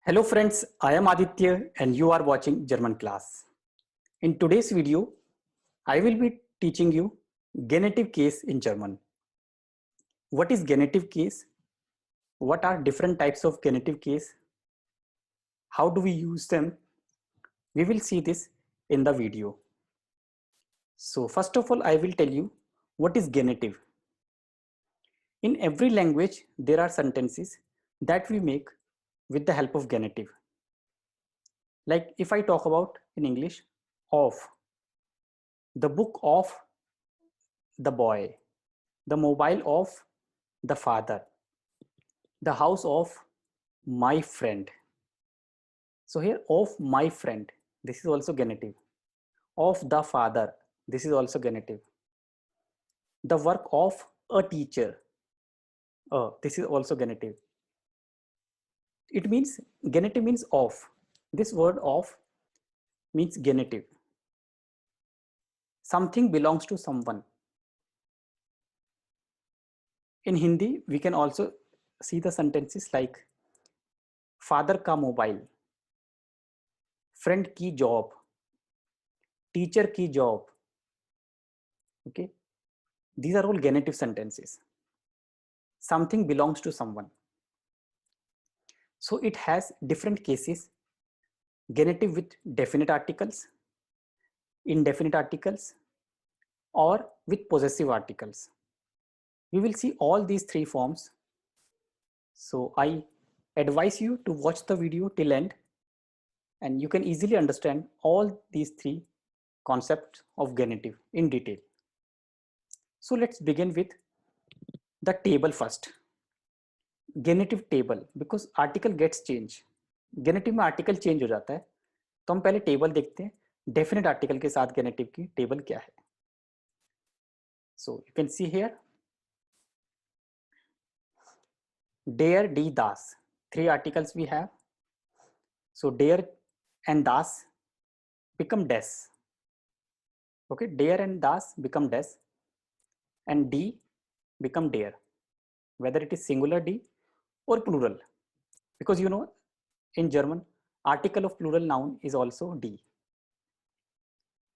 Hello friends, I am Aditya and you are watching German class. In today's video, I will be teaching you genitive case in German. What is genitive case? What are different types of genitive case? How do we use them? We will see this in the video. So first of all, I will tell you what is genitive. In every language, there are sentences that we make with the help of genitive. Like if I talk about in English, of, the book of the boy, the mobile of the father, the house of my friend. So here of my friend, this is also genitive. Of the father, this is also genitive. The work of a teacher, this is also genitive. It means genitive means of. This word of means genitive. Something belongs to someone. In Hindi, we can also see the sentences like father ka mobile, friend की job, teacher की job. Okay, these are all genitive sentences. Something belongs to someone. So it has different cases: genitive with definite articles, indefinite articles, or with possessive articles. We will see all these three forms. So I advise you to watch the video till end, and you can easily understand all these three concepts of genitive in detail. So let's begin with the table first. Genitive table, because article gets change. Genitive में article change हो जाता है, तो हम पहले table देखते हैं definite article के साथ गेनेटिव की टेबल क्या है. So you can see here डेयर डी दास, three articles we have. So डेयर एंड दास become des. Okay, dear and das become des and d become dear, whether it is singular d or plural, because you know in German article of plural noun is also d.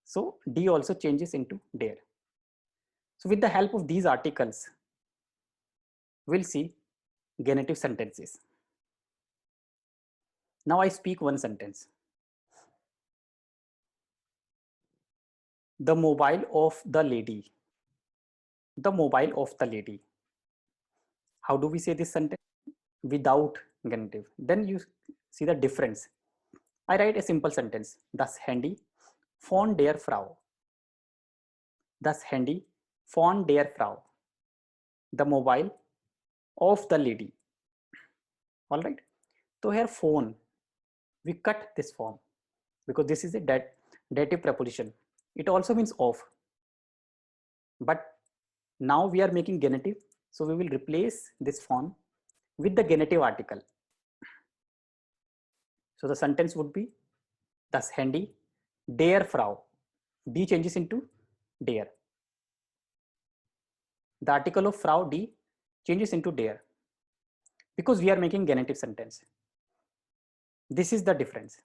So d also changes into dear. So with the help of these articles, we'll see genitive sentences. Now I speak one sentence. The mobile of the lady. The mobile of the lady. How do we say this sentence? Without genitive. Then you see the difference. I write a simple sentence. Das Handy von der Frau. Das Handy von der Frau. The mobile of the lady. All right. So here phone, we cut this form because this is a dative preposition. It also means of. But now we are making genitive, so we will replace this form with the genitive article. So the sentence would be das Handy der Frau. D changes into der. The article of Frau D changes into der because we are making genitive sentence. This is the difference.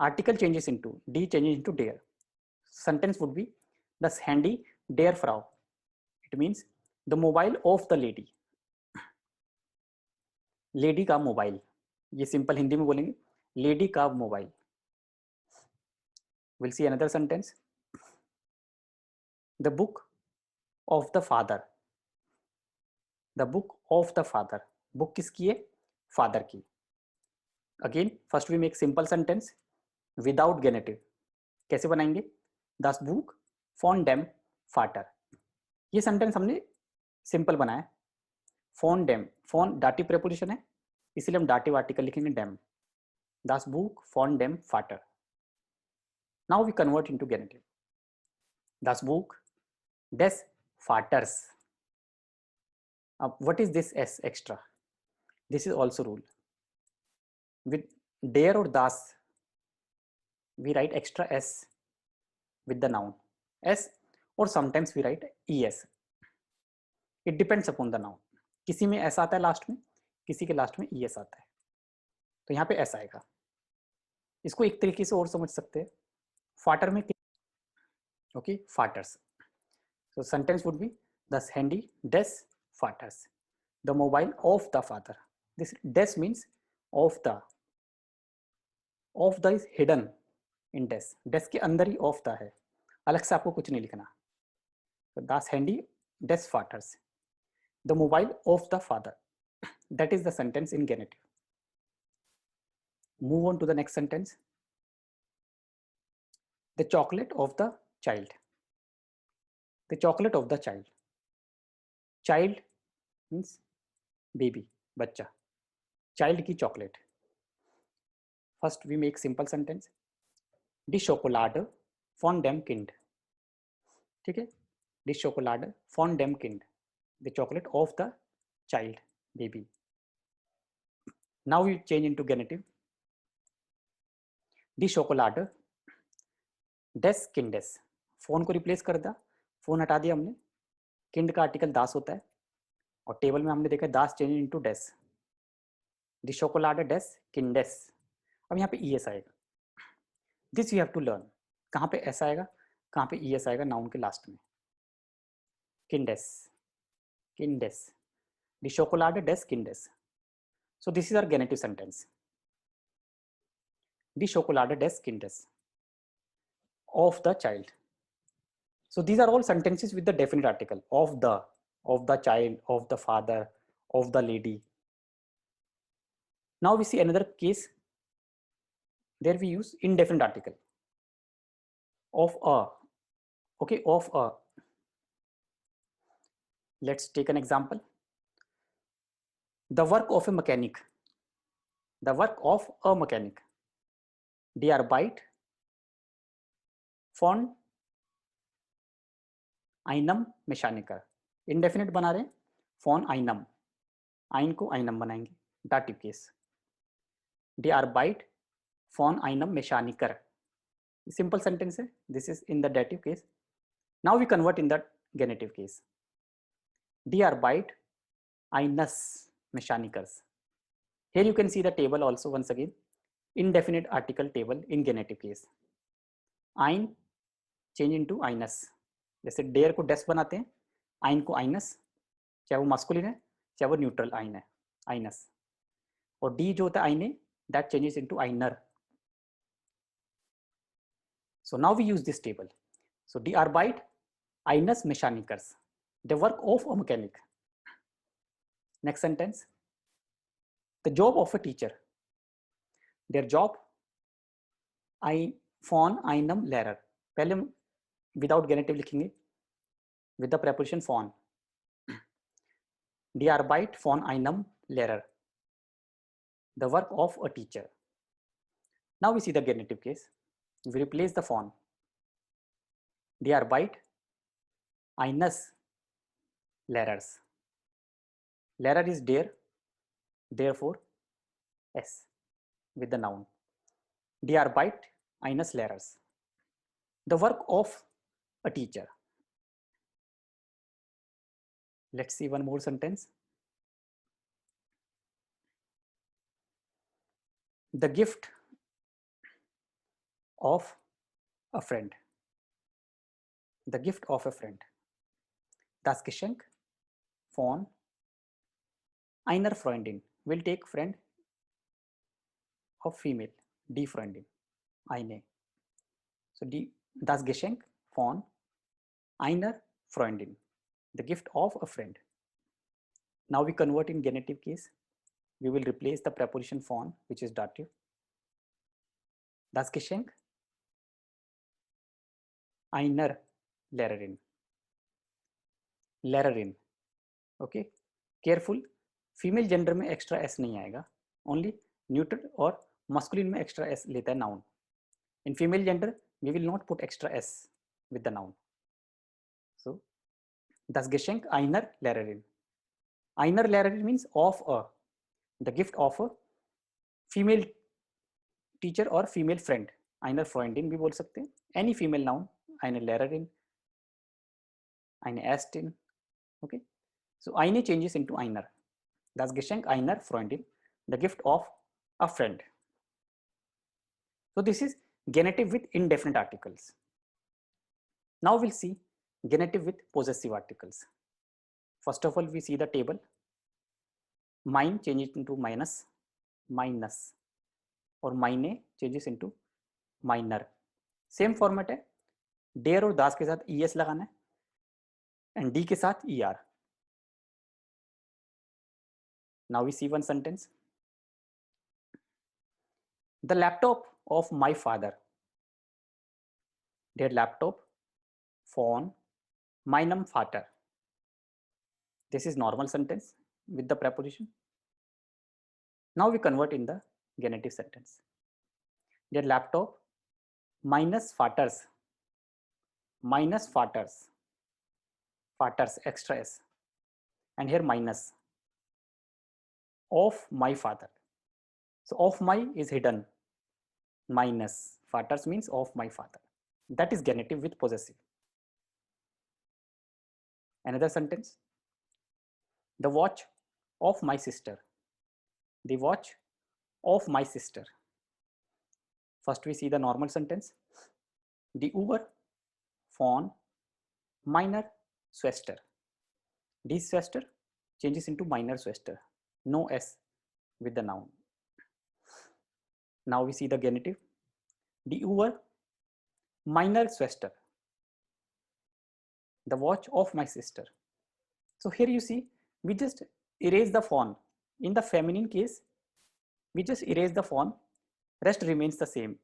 Article changes into D changes into der. Sentence would be das Handy der Frau. It means the mobile of the lady. Lady का mobile, ये simple Hindi में बोलेंगे lady का mobile. We'll see another sentence. The book of the father. The book of the father. Book किसकी है? Father की. Again, first we make simple sentence without genitive. कैसे बनाएंगे? Das Buch von dem Vater. ये sentence हमने simple बनाया. Von dem, von dative preposition है, इसलिए हम dative article लिखेंगे dem. Das Buch von dem Vater. Now we convert into genitive. Das Buch des Vaters. What is this s extra? This is also rule. With der or das, we write extra s with the noun s, or sometimes we write es. It depends upon the noun. किसी में s आता है last में, किसी के last में es आता है. तो यहाँ पे एस आएगा। इसको एक तरीके से और समझ सकते हैं, फाटर में, okay, फाटर्स। So sentence would be the handy desk fathers. The mobile of the father. This desk means of the. Of the is hidden in desk. Desk के अंदर ही of the है, अलग से आपको कुछ नहीं लिखना. So das handy desk fathers. The mobile of the father. That is the sentence in genitive. Move on to the next sentence. The chocolate of the child. The chocolate of the child. Child means baby, बच्चा. Child की chocolate. First we make simple sentence. Die Schokolade von dem Kind. ठीक है, Die Schokolade von dem Kind. The chocolate of the child, baby. Now we change into genitive. Die Schokolade des Kindes. Phone को replace कर दिया, phone हटा दिया हमने, kind का article दास होता है, और टेबल में हमने देखा दास चेंज इनटू डेस. दी शोकोलाडे डेस किंडेस. अब यहाँ पे ईएस आएगा. This you have to learn. कहाँ पे एस आएगा, कहाँ पे ईएस आएगा, नाउन के लास्ट में. किंडेस, किंडेस. दी शोकोलाडे डेस किंडेस. So this is our genitive sentence. Die Schokolade des Kindes. Of the child. So these are all sentences with the definite article. Of the child, of the father, of the lady. Now we see another case. There we use indefinite article. Of a. Okay, of a. Let's take an example. The work of a mechanic. The work of a mechanic. Die Arbeit von einem Mechaniker. Indefinite बना रहे हैं, von einem. Ein को einem बनाएंगे, dative case. Die Arbeit von einem Mechaniker. Simple sentence है. This is in the dative case. Now we convert in the genitive case. Die Arbeit eines Mechanikers. Here you can see the table also once again. Indefinite article table in genitive case. Ein change into eines. जैसे dare को डेस बनाते हैं, आइन को आइनस, चाहे वो masculine है चाहे वो न्यूट्रल आइन है, आइनस. और डी जो होता है आइने, दैट चेंजेस इनटू आइनर. So now we use this table. So डी आर्बाइट eines Mechanikers, the work of a mechanic. Next sentence. The job of a teacher. Their job. Von einem Lehrer. पहले हम विदाउट गेनेटिव लिखेंगे, with the preposition von. Die Arbeit von einem Lehrer. The work of a teacher. Now we see the genitive case. We replace the von. Die Arbeit eines Lehrers. Lehrer is der, therefore S with the noun. Die Arbeit eines Lehrers. The work of a teacher. Let's see one more sentence. The gift of a friend. The gift of a friend. Das Geschenk von einer Freundin. Will take friend of female, die Freundin, eine. So das Geschenk von einer Freundin. The gift of a friend. Now we convert in genitive case. We will replace the preposition von, which is dative. Das Geschenk einer Lehrerin. Lehrerin. Okay. Careful. Female gender में extra S नहीं आएगा, only neutral और masculine में extra S लेता है noun. In female gender we will not put extra S with the noun. So das Geschenk einer Lehrerin. Einer Lehrerin means of a, the gift of a female teacher or female friend. Einer Freundin भी बोल सकते हैं. Any female noun. Eine Lehrerin, eine Ärztin. Okay. So eine changes into einer. Das Geschenk einer Freundin, the gift of a friend. So this is genitive with indefinite articles. Now we'll see genitive with possessive articles. First of all, we see the table. Mine changes into minus, minus, और mine changes into minor. Same format है, dare और दास के साथ es लगाना है and D के साथ er. Now we see one sentence. The laptop of my father. Der Laptop von meinem Vater. This is normal sentence with the preposition. Now we convert in the genitive sentence. Der Laptop minus Vaters. Minus Vaters. Vaters, extra s. And here minus. Of my father. So of my is hidden. Minus. Vaters means of my father. That is genitive with possessive. Another sentence. The watch of my sister. The watch of my sister. First we see the normal sentence. Die Uhr von meiner Schwester. Die Schwester changes into meiner Schwester. No s with the noun. Now we see the genitive. Die Uhr meiner Schwester. The watch of my sister. So here you see, we just erase the von. In the feminine case, we just erase the von. Rest remains the same.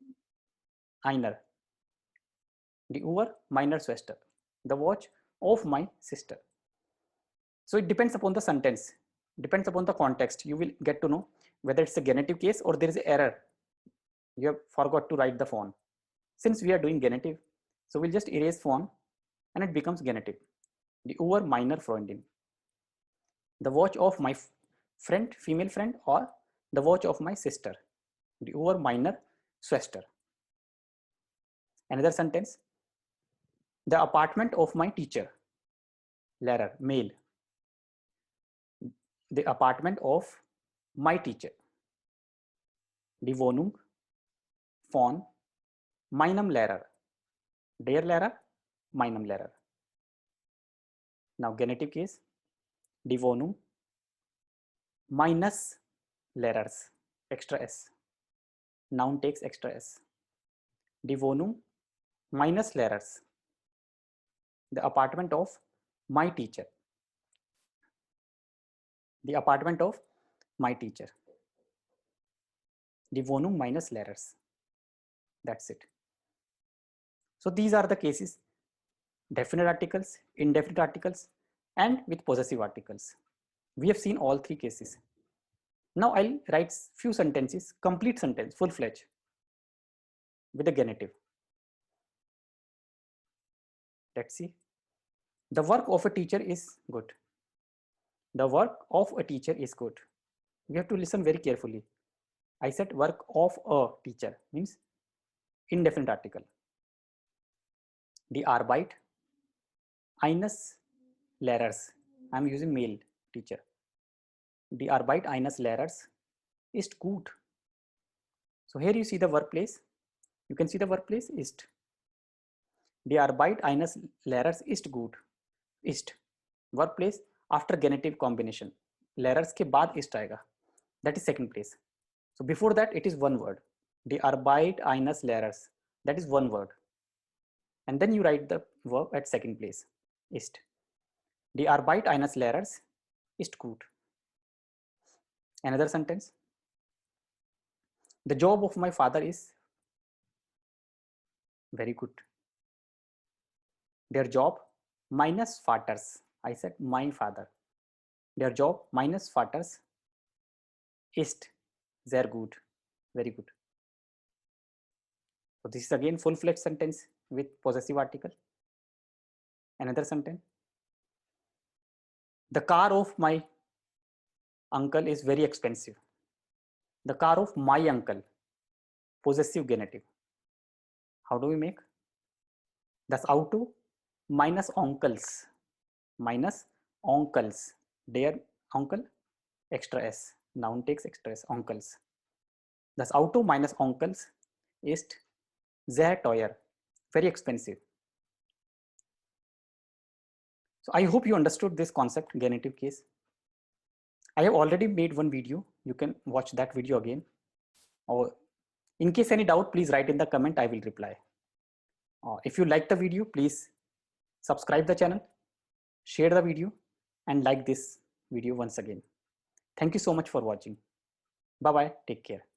Einer. Die Uhr meiner Schwester. The watch of my sister. So it depends upon the sentence, depends upon the context. You will get to know whether it's a genitive case or there is an error. You have forgot to write the von. Since we are doing genitive, so we'll just erase von and it becomes genitive. Die Uhr meiner Freundin. The watch of my friend, female friend, or the watch of my sister. Die Uhr meiner Schwester. Another sentence. The apartment of my teacher. Lehrer, male. The apartment of my teacher. Die Wohnung von meinem Lehrer. Der Lehrer, meinem Lehrer. Now genitive case. Die Wohnung minus Lehrers, extra s. Noun takes extra s. Die Wohnung minus Lehrers. The apartment of my teacher. The apartment of my teacher. Die Wohnung minus Lehrers. That's it. So these are the cases: definite articles, indefinite articles, and with possessive articles. We have seen all three cases. Now I'll write few sentences, complete sentence, full-fledged, with a genitive. Let's see. The work of a teacher is good. The work of a teacher is good. We have to listen very carefully. I said work of a teacher means indefinite article. Die Arbeit eines Lehrers. I am using male teacher. Die Arbeit eines Lehrers ist gut. So here you see the workplace. You can see the workplace ist. Die Arbeit eines Lehrers ist gut. Ist. Workplace after genitive combination. Lehrers के बाद ist आएगा. That is second place. So before that it is one word. Die Arbeit eines Lehrers. That is one word. And then you write the verb at second place. Ist. Die Arbeit eines Lehrers ist gut. Another sentence. The job of my father is very good. Their job minus Vaters. I said my father. Their job minus Vaters ist sehr gut. Very good. So this is again full-fledged sentence with possessive article. Another sentence. The car of my uncle is very expensive. The car of my uncle. Possessive genitive. How do we make? Das Auto minus onkels. Minus onkels. Their uncle, extra s. Noun takes extra s. Onkels. Das Auto meines Onkels ist sehr teuer, very expensive. So I hope you understood this concept, genitive case. I have already made one video. You can watch that video again. Or in case any doubt, please write in the comment, I will reply. If you like the video, please subscribe the channel, share the video, and like this video once again. Thank you so much for watching. Bye-bye. Take care.